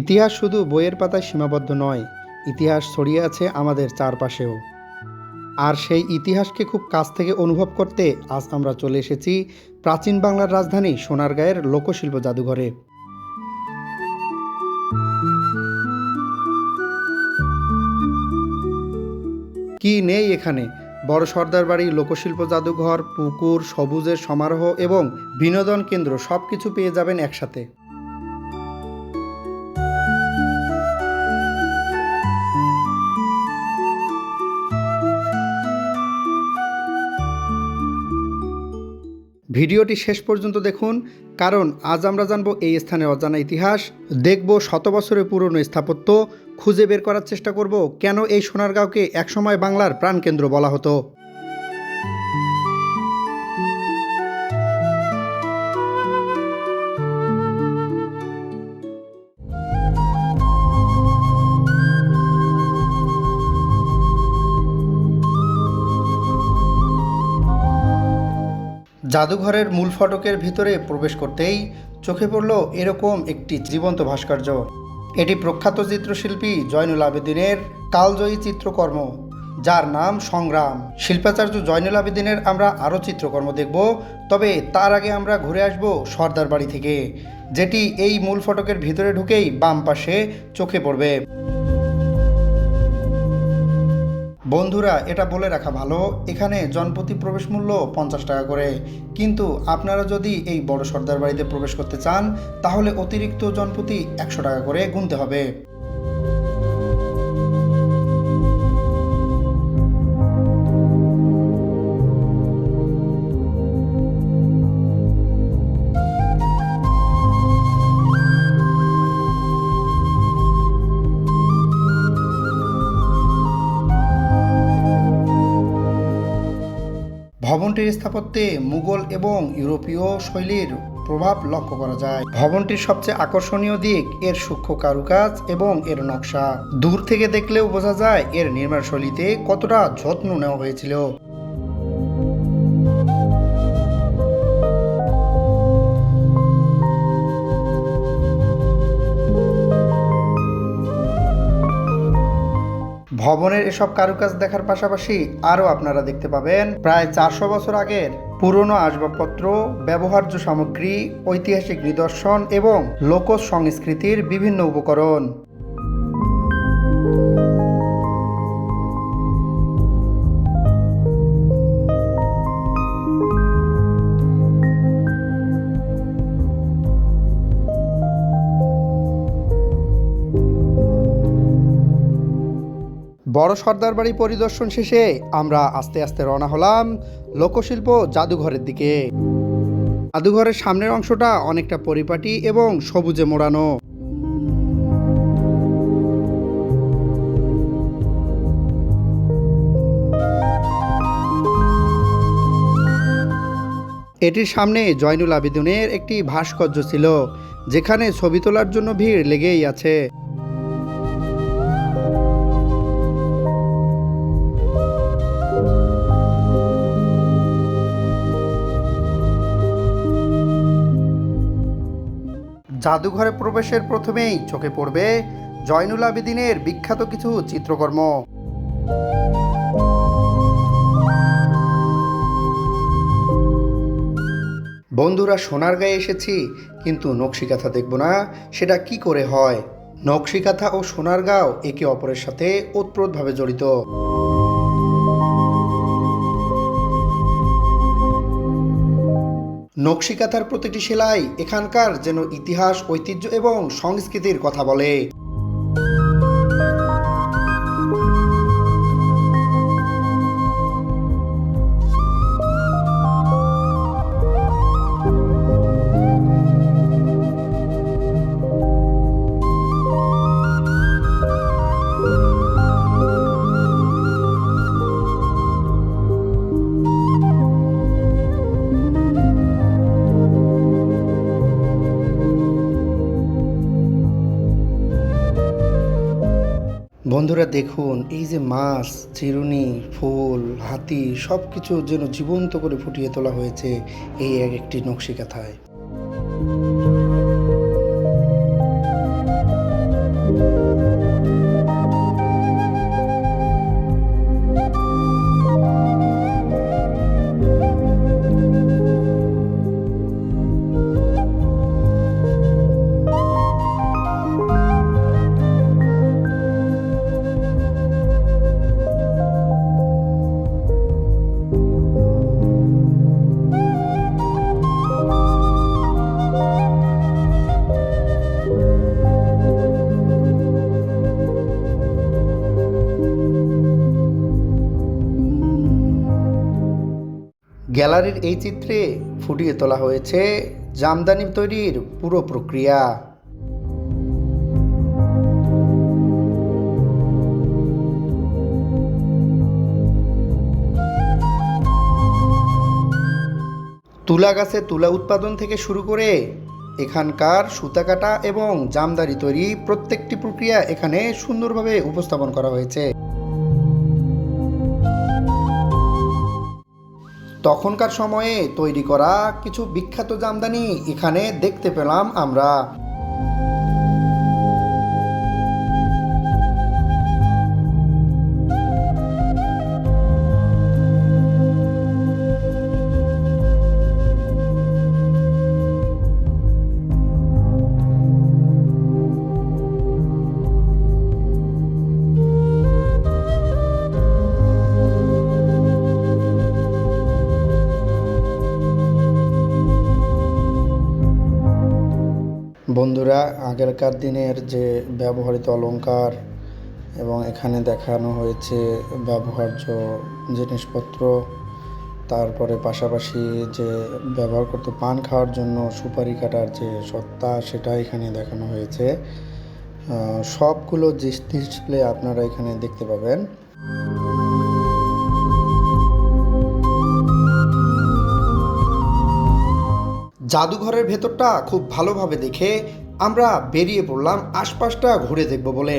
ইতিহাস শুধু বইয়ের পাতায় সীমাবদ্ধ নয়, ইতিহাস ছড়িয়ে আছে আমাদের চারপাশেও। আর সেই ইতিহাসকে খুব কাছ থেকে অনুভব করতে আজ আমরা চলে এসেছি প্রাচীন বাংলার রাজধানী সোনারগাঁয়ের লোকশিল্প জাদুঘরে। কি নেই এখানে! বড় সর্দার বাড়ি, লোকশিল্প জাদুঘর, পুকুর, সবুজের সমারোহ এবং বিনোদন কেন্দ্র সব কিছু পেয়ে যাবেন একসাথে। ভিডিওটি শেষ পর্যন্ত দেখুন, কারণ আজ আমরা জানব এই স্থানের অজানা ইতিহাস, দেখব শত বছরের পুরনো স্থাপত্য, খুঁজে বের করার চেষ্টা করব কেন এই সোনারগাঁওকে একসময় বাংলার প্রাণকেন্দ্র বলা হতো। জাদুঘরের মূল ফটকের ভিতরে প্রবেশ করতেই চোখে পড়ল এরকম একটি জীবন্ত ভাস্কর্য। এটি প্রখ্যাত চিত্রশিল্পী জয়নুল আবেদিনের কালজয়ী চিত্রকর্ম, যার নাম সংগ্রাম। শিল্পাচার্য জয়নুল আবেদিনের আমরা আরও চিত্রকর্ম দেখব, তবে তার আগে আমরা ঘুরে আসব সর্দার বাড়ি থেকে, যেটি এই মূল ফটকের ভিতরে ঢুকেই বাম পাশে চোখে পড়বে। বন্ধুরা, এটা বলে রাখা ভালো, এখানে জনপ্রতি প্রবেশ মূল্য 50 টাকা করে, কিন্তু আপনারা যদি এই বড় সর্দার বাড়িতে প্রবেশ করতে চান তাহলে অতিরিক্ত জনপ্রতি 100 টাকা করে গুনতে হবে। ভবনটির স্থাপত্যে মুঘল এবং ইউরোপীয় শৈলীর প্রভাব লক্ষ্য করা যায়। ভবনটির সবচেয়ে আকর্ষণীয় দিক এর সূক্ষ্ম কারুকাজ এবং এর নকশা। দূর থেকে দেখলেও বোঝা যায় এর নির্মাণ শৈলীতে কতটা যত্ন নেওয়া হয়েছিল। ভবনের এসব কারুকাজ দেখার পাশাপাশি আরও আপনারা দেখতে পাবেন প্রায় 400 বছর আগের পুরনো আসবাবপত্র, ব্যবহার্য সামগ্রী, ঐতিহাসিক নিদর্শন এবং লোক সংস্কৃতির বিভিন্ন উপকরণ। বড় সর্দার বাড়ি পরিদর্শন শেষে আমরা আস্তে আস্তে রওনা হলাম লোকশিল্প জাদুঘরের দিকে। জাদুঘরের সামনের অংশটা অনেকটা পরিপাটি এবং সবুজে মোড়ানো। এটির সামনে জয়নুল আবেদিনের একটি ভাস্কর্য ছিল, যেখানে ছবি তোলার জন্য ভিড় লেগেই আছে। জাদুঘরে প্রবেশের প্রথমেই চোখে পড়বে জয়নুল আবেদিনের বিখ্যাত কিছু চিত্রকর্ম। বন্ধুরা, সোনারগাঁয়ে এসেছি, কিন্তু নকশিকাঁথা দেখব না, সেটা কি করে হয়? নকশিকাঁথা ও সোনারগাঁও একে অপরের সাথে ওতপ্রোতভাবে জড়িত। নকশিকাঁথার প্রতিটি সেলাই এখানকার যেন ইতিহাস, ঐতিহ্য এবং সংস্কৃতির কথা বলে। বন্ধুরা দেখুন, এই যে মাছ, চিরুনি, ফুল, হাতি সব কিছু যেন জীবন্ত করে ফুটিয়ে তোলা হয়েছে এই এক একটি নকশিকাঁথায়। গ্যালারির এই চিত্রে ফুটিয়ে তোলা হয়েছে জামদানি তৈরির পুরো প্রক্রিয়া। তুলা গাছে তুলা উৎপাদন থেকে শুরু করে এখানকার সুতা কাটা এবং জামদানি তৈরি প্রত্যেকটি প্রক্রিয়া এখানে সুন্দরভাবে উপস্থাপন করা হয়েছে। তখনকার সময়ে তৈরি করা কিছু বিখ্যাত জামদানি এখানে দেখতে পেলাম আমরা। বন্ধুরা, আগেরকার দিনের যে ব্যবহৃত অলংকার এবং এখানে দেখানো হয়েছে ব্যবহার্য জিনিসপত্র, তারপরে পাশাপাশি যে ব্যবহার করতে পান খাওয়ার জন্য সুপারি কাটার যে সত্তা সেটা এখানে দেখানো হয়েছে। সবগুলো ডিসপ্লে আপনারা এখানে দেখতে পাবেন। জাদুঘরের ভেতরটা খুব ভালোভাবে দেখে আমরা বেরিয়ে পড়লাম আশপাশটা ঘুরে দেখব বলে।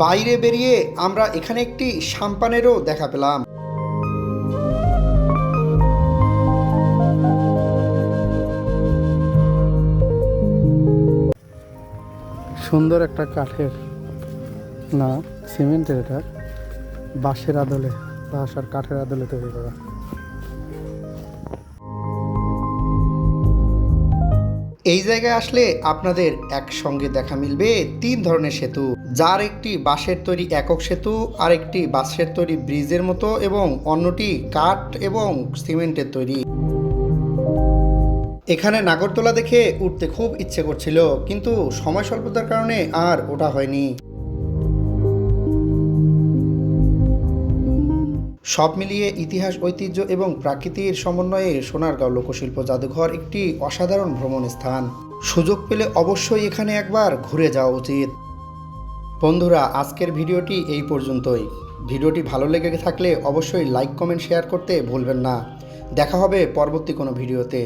বাইরে বেরিয়ে আমরা এখানে একটি সাম্পানেরও দেখা পেলাম। সুন্দর একটা কাঠের, না সিমেন্টের, এটা বাঁশের আদলে, বাঁশ আর কাঠের আদলে তৈরি করা। এই জায়গায় আসলে আপনাদের একসঙ্গে দেখা মিলবে 3 ধরনের সেতু, যার একটি বাঁশের তৈরি একক সেতু, আর একটি বাঁশের তৈরি ব্রিজের মতো এবং অন্যটি কাঠ এবং সিমেন্টের তৈরি। এখানে নাগরদোলা দেখে উঠতে খুব ইচ্ছে করছিল, কিন্তু সময় স্বল্পতার কারণে আর ওঠা হয়নি। সব মিলিয়ে ইতিহাস, ঐতিহ্য এবং প্রাকৃতির সমন্বয়ে সোনারগাঁও লোকশিল্প জাদুঘর একটি অসাধারণ ভ্রমণ স্থান। সুযোগ পেলে অবশ্যই এখানে একবার ঘুরে যাওয়া উচিত। বন্ধুরা, আজকের ভিডিওটি এই পর্যন্তই। ভিডিওটি ভালো লেগে থাকলে অবশ্যই লাইক, কমেন্ট, শেয়ার করতে ভুলবেন না। দেখা হবে পরবর্তী কোনো ভিডিওতে।